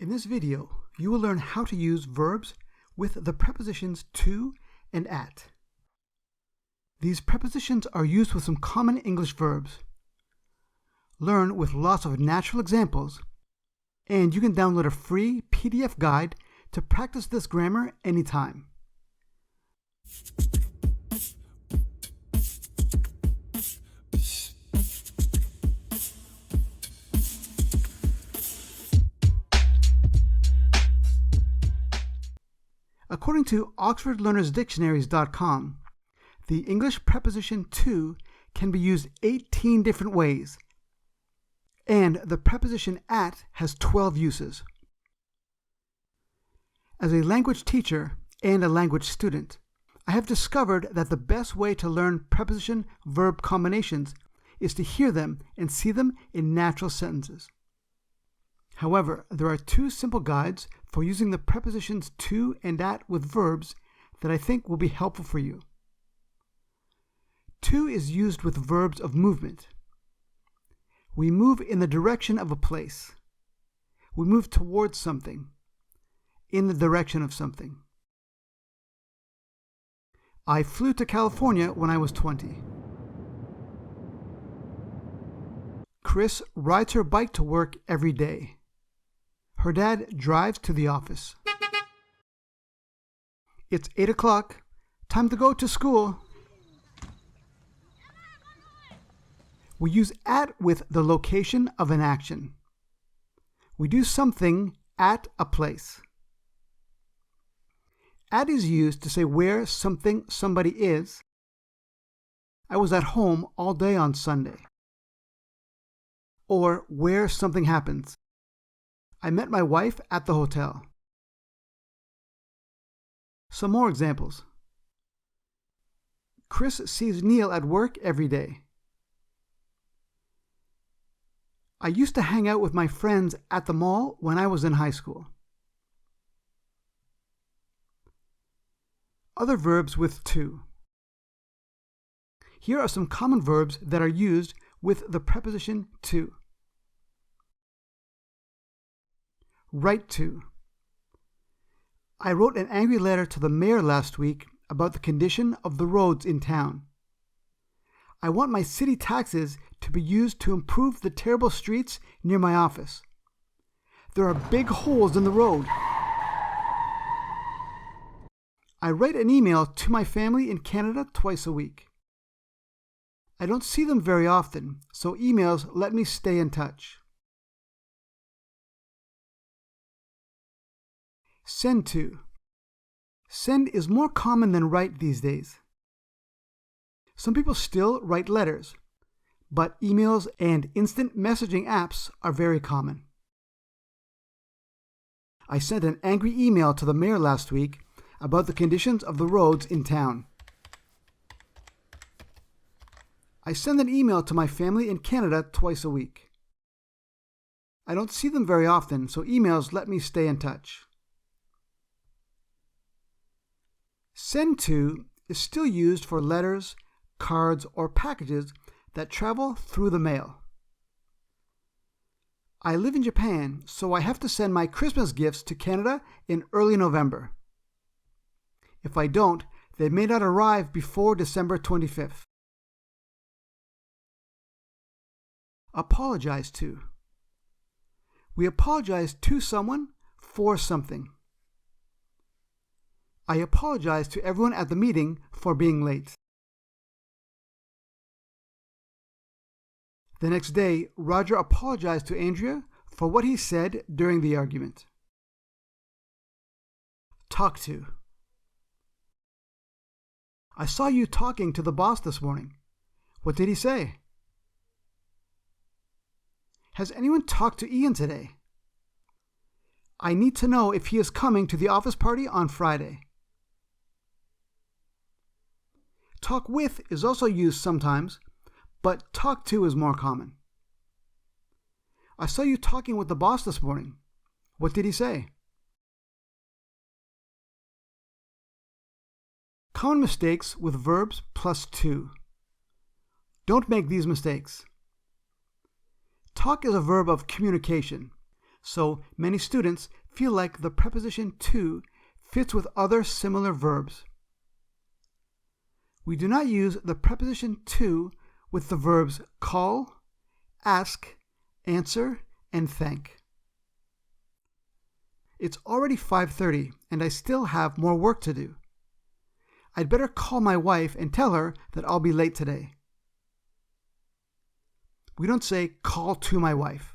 In this video, you will learn how to use verbs with the prepositions to and at. These prepositions are used with some common English verbs. Learn with lots of natural examples, and you can download a free PDF guide to practice this grammar anytime. According to OxfordLearnersDictionaries.com, the English preposition to can be used 18 different ways, and the preposition at has 12 uses. As a language teacher and a language student, I have discovered that the best way to learn preposition-verb combinations is to hear them and see them in natural sentences. However, there are two simple guides for using the prepositions to and at with verbs that I think will be helpful for you. To is used with verbs of movement. We move in the direction of a place. We move towards something, in the direction of something. I flew to California when I was 20. Chris rides her bike to work every day. Her dad drives to the office. It's 8 o'clock. Time to go to school. We use at with the location of an action. We do something at a place. At is used to say where somebody is. I was at home all day on Sunday. Or where something happens. I met my wife at the hotel. Some more examples. Chris sees Neil at work every day. I used to hang out with my friends at the mall when I was in high school. Other verbs with to. Here are some common verbs that are used with the preposition to. Write to. I wrote an angry letter to the mayor last week about the condition of the roads in town. I want my city taxes to be used to improve the terrible streets near my office. There are big holes in the road. I write an email to my family in Canada twice a week. I don't see them very often, so emails let me stay in touch. Send to. Send is more common than write these days. Some people still write letters, but emails and instant messaging apps are very common. I sent an angry email to the mayor last week about the conditions of the roads in town. I send an email to my family in Canada twice a week. I don't see them very often, so emails let me stay in touch. Send to is still used for letters, cards, or packages that travel through the mail. I live in Japan, so I have to send my Christmas gifts to Canada in early November. If I don't, they may not arrive before December 25th. Apologize to. We apologize to someone for something. I apologize to everyone at the meeting for being late. The next day, Roger apologized to Andrea for what he said during the argument. Talk to. I saw you talking to the boss this morning. What did he say? Has anyone talked to Ian today? I need to know if he is coming to the office party on Friday. Talk with is also used sometimes, but talk to is more common. I saw you talking with the boss this morning. What did he say? Common mistakes with verbs plus to. Don't make these mistakes. Talk is a verb of communication, so many students feel like the preposition to fits with other similar verbs. We do not use the preposition to with the verbs call, ask, answer, and thank. It's already 5:30 and I still have more work to do. I'd better call my wife and tell her that I'll be late today. We don't say call to my wife.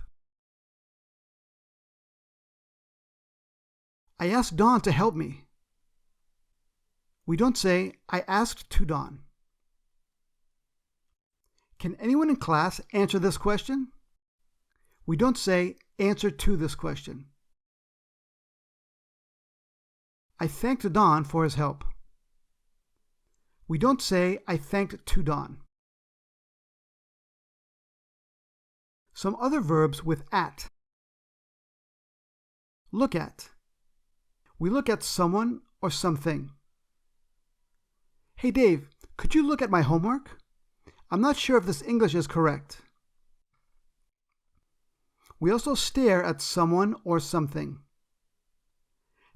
I asked Dawn to help me. We don't say I asked to Dawn. Can anyone in class answer this question? We don't say answer to this question. I thanked Don for his help. We don't say I thanked to Don. Some other verbs with at. Look at. We look at someone or something. Hey Dave, could you look at my homework? I'm not sure if this English is correct. We also stare at someone or something.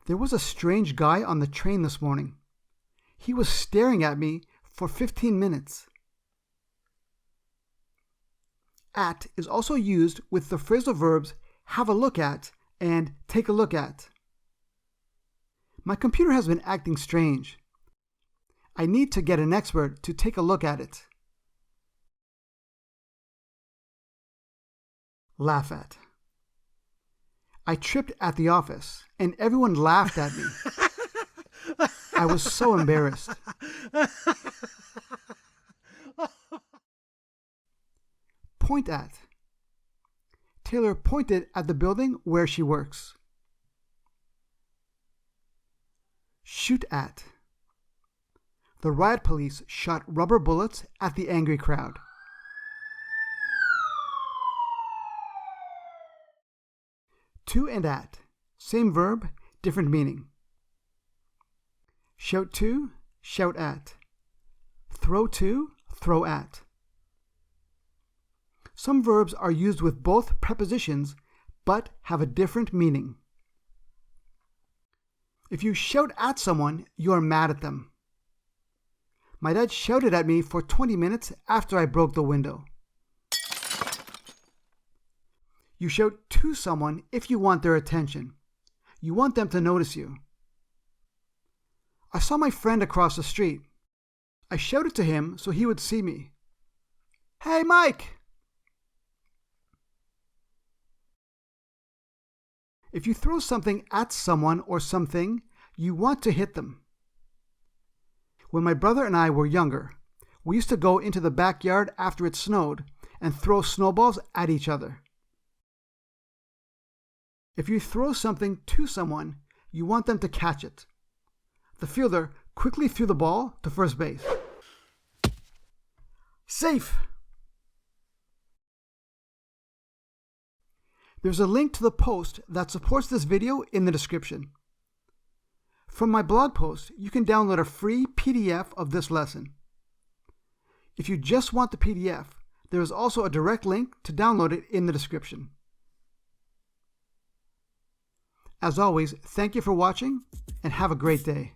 There was a strange guy on the train this morning. He was staring at me for 15 minutes. At is also used with the phrasal verbs have a look at and take a look at. My computer has been acting strange. I need to get an expert to take a look at it. Laugh at. I tripped at the office and everyone laughed at me. I was so embarrassed. Point at. Taylor pointed at the building where she works. Shoot at. The riot police shot rubber bullets at the angry crowd. To and at. Same verb, different meaning. Shout to, shout at. Throw to, throw at. Some verbs are used with both prepositions but have a different meaning. If you shout at someone, you are mad at them. My dad shouted at me for 20 minutes after I broke the window. You shout to someone if you want their attention. You want them to notice you. I saw my friend across the street. I shouted to him so he would see me. Hey, Mike! If you throw something at someone or something, you want to hit them. When my brother and I were younger, we used to go into the backyard after it snowed and throw snowballs at each other. If you throw something to someone, you want them to catch it. The fielder quickly threw the ball to first base. Safe! There's a link to the post that supports this video in the description. From my blog post, you can download a free PDF of this lesson. If you just want the PDF, there is also a direct link to download it in the description. As always, thank you for watching and have a great day.